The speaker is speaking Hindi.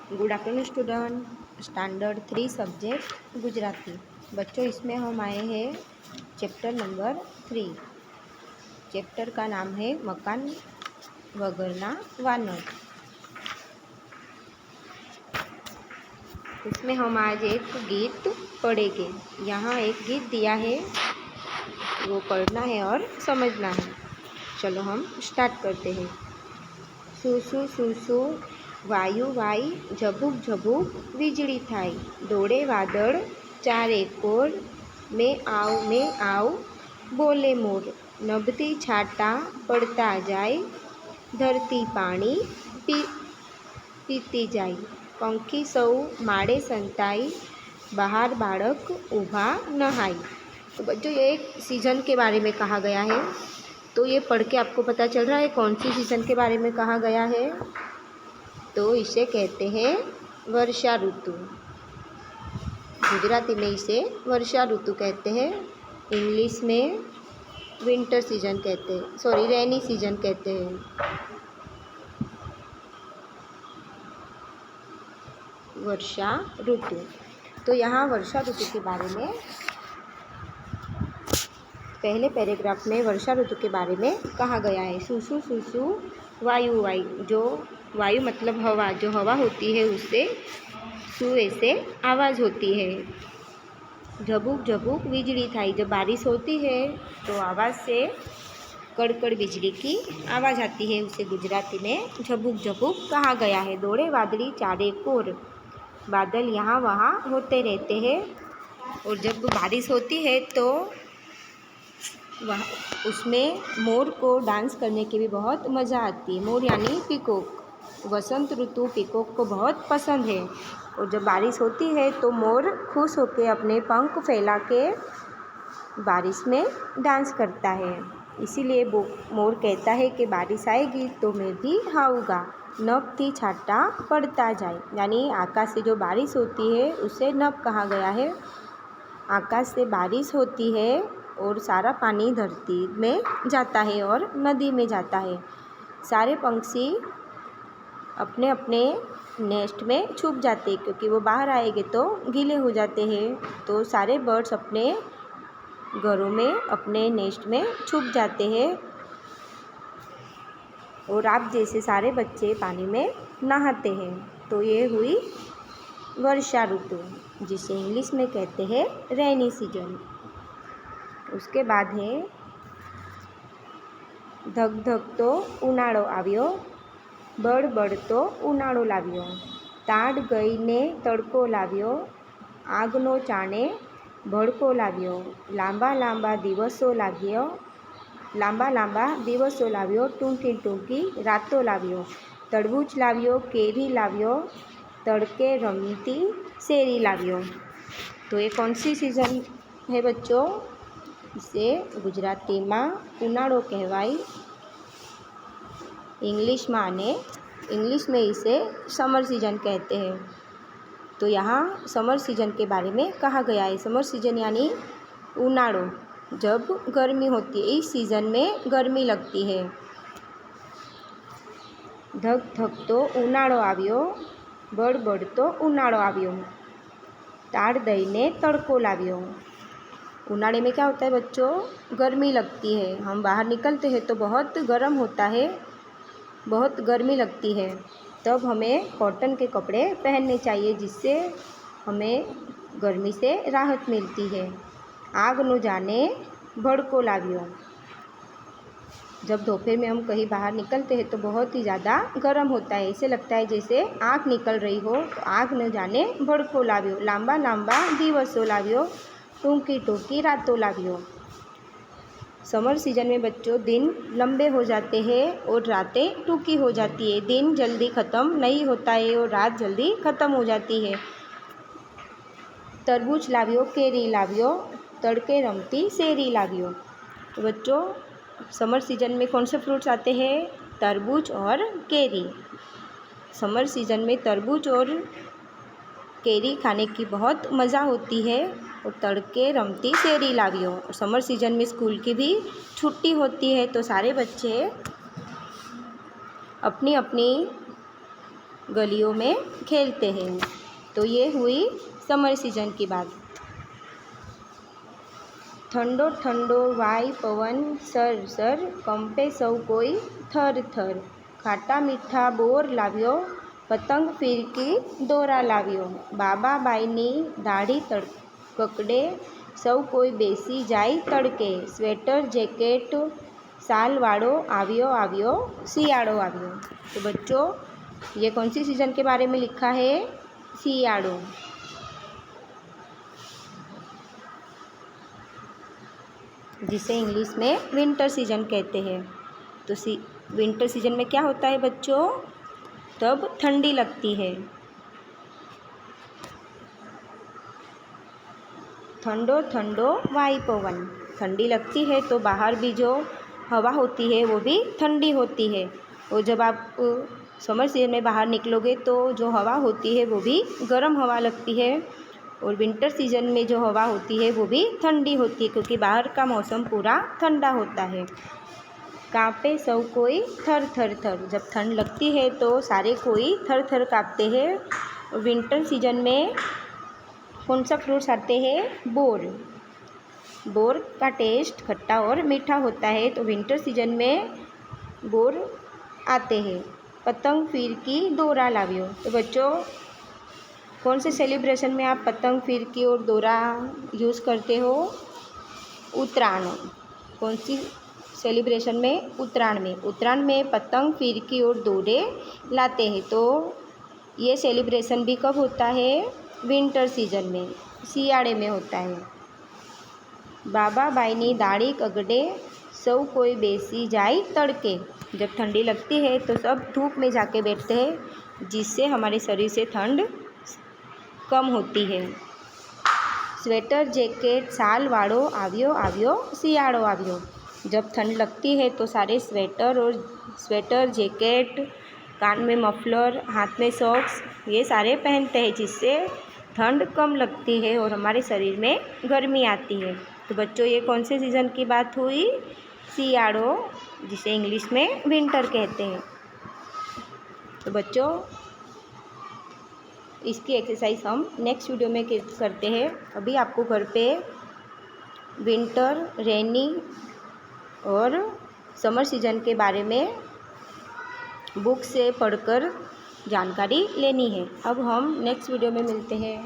Good afternoon student. Standard 3 subject Gujarati. बच्चों, इसमें हम आए हैं चैप्टर नंबर 3। चैप्टर का नाम है मकान वगरना वानर। इसमें हम आज एक गीत पढ़ेंगे। यहाँ एक गीत दिया है, वो पढ़ना है और समझना है। चलो हम स्टार्ट करते हैं। सुसु सुसु वायु वाई, झबूक झबूक वीजળી थाई, दौड़े वादળ चारे कोर, मैं आव बोले मोर, नभती छाटा पड़ता जाए, धरती पानी पीती जाए, पंखी सौ माड़े संताई, बाहर बाળક ऊभा नहाई। तो बच्चों, ये एक सीजन के बारे में कहा गया है। तो ये पढ़ के आपको पता चल रहा है कौन सी सीजन के बारे में कहा गया है। तो इसे कहते हैं वर्षा ऋतु। गुजराती में इसे वर्षा ऋतु कहते हैं। इंग्लिश में विंटर सीजन कहते हैं, रेनी सीजन कहते हैं। वर्षा ऋतु। तो यहाँ वर्षा ऋतु के बारे में पहले पैराग्राफ में वर्षा ऋतु के बारे में कहा गया है। सुसु सुसु वायु वाई, जो वायु मतलब हवा, जो हवा होती है उससे सु ऐसे आवाज़ होती है। झबूक झबूक वीजળી थाई, जब बारिश होती है तो आवाज़ से कड़कड़ बिजली की आवाज़ आती है, उसे गुजराती में झबूक झबूक कहा गया है। दौड़े वादળી चारे कोर, बादल यहाँ वहाँ होते रहते हैं। और जब बारिश होती है तो वह उसमें मोर को डांस करने की भी बहुत मज़ा आती है। मोर यानी पीकॉक। वसंत ऋतु पीकॉक को बहुत पसंद है। और जब बारिश होती है तो मोर खुश होकर अपने पंख फैला के बारिश में डांस करता है। इसीलिए मोर कहता है कि बारिश आएगी तो मैं भी आऊँगा। नभ थी छाटा पड़ता जाए, यानी आकाश से जो बारिश होती है उसे नभ कहा गया है। आकाश से बारिश होती है और सारा पानी धरती में जाता है और नदी में जाता है। सारे पंछी अपने अपने नेस्ट में छुप जाते हैं, क्योंकि वो बाहर आएंगे तो गीले हो जाते हैं। तो सारे बर्ड्स अपने घरों में, अपने नेस्ट में छुप जाते हैं। और आप जैसे सारे बच्चे पानी में नहाते हैं। तो ये हुई वर्षा ऋतु, जिसे इंग्लिश में कहते हैं रेनी सीजन। उसके बाद है धक धक तो उनाळो આવ્યો, बड़ बड़ तो उनाळो लाव्यो, ताड़ गई ने तड़को लाव्यो, આગનો ચાણે ભડકો લાવ્યો, લાંબા લાંબા દિવસો લાવ્યો, ટૂંકી ટૂંકી રાતો લાવ્યો, તરબૂચ લાવ્યો, કેરી લાવ્યો, તડકે રમતી શેરી લાવ્યો। तो ये कौन सी सीज़न है बच्चों? इसे गुजराती में उनाळो कहवाय। इंग्लिश में इसे समर सीजन कहते हैं। तो यहाँ समर सीजन के बारे में कहा गया है। समर सीजन यानी उनाळो, जब गर्मी होती है। इस सीज़न में गर्मी लगती है। धक धक तो उनाळो આવ્યો, बड़ बड़ तो उनाळो આવ્યો, ताड़ दईने तड़को लाव्यो। उनाळे में क्या होता है बच्चों? गर्मी लगती है। हम बाहर निकलते हैं तो बहुत गर्म होता है, बहुत गर्मी लगती है। तब हमें कॉटन के कपड़े पहनने चाहिए, जिससे हमें गर्मी से राहत मिलती है। आग न जाने भड़को लाव्यो, जब दोपहर में हम कहीं बाहर निकलते हैं तो बहुत ही ज़्यादा गर्म होता है, ऐसे लगता है जैसे आग निकल रही हो। तो आग न जाने भड़को लाव्यो, लांबा लांबा दिवसो लाव्यो, टूंकी टूंकी रातों लाव्यो। समर सीजन में बच्चों दिन लंबे हो जाते हैं और रातें टूंकी हो जाती है। दिन जल्दी ख़त्म नहीं होता है और रात जल्दी ख़त्म हो जाती है। तरबूज लाव्यो, केरी लाव्यो, तड़के रमती शेरी लाव्यो। तो बच्चों, समर सीजन में कौन से फ्रूट्स आते हैं? तरबूज और केरी। समर सीजन में तरबूज और केरी खाने की बहुत मज़ा होती है। और तड़के रमती शेरी लाव्यो। समर सीजन में स्कूल की भी छुट्टी होती है, तो सारे बच्चे अपनी अपनी गलियों में खेलते हैं। तो ये हुई समर सीजन की बात। ठंडो ठंडो वाय पवन सर सर, कंपे सौ कोई थर थर। खाटा मीठा बोर लाव्यो, पतंग फिरकी दोरा लाव्यो। बाबा बाईनी दाढ़ी ककड़े, सौ कोई बेसी जाय तड़के। स्वेटर जैकेट साल वाड़ो आव्यो आव्यो, सियाड़ो आव्यो। तो बच्चों ये कौन सी सीज़न के बारे में लिखा है? सियाड़ो। जिसे इंग्लिश में विंटर सीजन कहते हैं। तो विंटर सीजन में क्या होता है बच्चों? तब ठंडी लगती है। ठंडो ठंडो वायु पवन, ठंडी लगती है तो बाहर भी जो हवा होती है वो भी ठंडी होती है। और जब आप समर सीजन में बाहर निकलोगे तो जो हवा होती है वो भी गर्म हवा लगती है। और विंटर सीजन में जो हवा होती है वो भी ठंडी होती है, क्योंकि बाहर का मौसम पूरा ठंडा होता है। कांपे सब कोई थर थर थर, जब ठंड लगती है तो सारे कोई थर थर कांपते हैं। विंटर सीजन में कौन सा फ्रूट्स आते हैं? बोर। बोर का टेस्ट खट्टा और मीठा होता है, तो विंटर सीजन में बोर आते हैं। पतंग फिरकी दोरा लाव्यो। तो बच्चों कौन से सेलिब्रेशन में आप पतंग फिरकी और दोरा यूज़ करते हो? उत्तरायण। कौन सी सेलिब्रेशन में? उत्तरायण में। उत्तरायण में पतंग फिरकी और दोरे लाते हैं। तो ये सेलिब्रेशन भी कब होता है? विंटर सीजन में, सियाड़े में होता है। बाबा बाईनी दाढ़ी कगड़े, सौ कोई बेसी जाय तड़के। जब ठंडी लगती है तो सब धूप में जाके बैठते हैं, जिससे हमारे शरीर से ठंड कम होती है। स्वेटर जैकेट साल वाड़ो आव्यो आव्यो, सियाड़ो आव्यो। जब ठंड लगती है तो सारे स्वेटर जैकेट, कान में मफलर, हाथ में सॉक्स, ये सारे पहनते हैं, जिससे ठंड कम लगती है और हमारे शरीर में गर्मी आती है। तो बच्चों ये कौन से सीज़न की बात हुई? सियाड़ो, जिसे इंग्लिश में विंटर कहते हैं। तो बच्चों इसकी एक्सरसाइज हम नेक्स्ट वीडियो में करते हैं। अभी आपको घर पे विंटर, रेनी और समर सीजन के बारे में बुक से पढ़कर जानकारी लेनी है। अब हम नेक्स्ट वीडियो में मिलते हैं।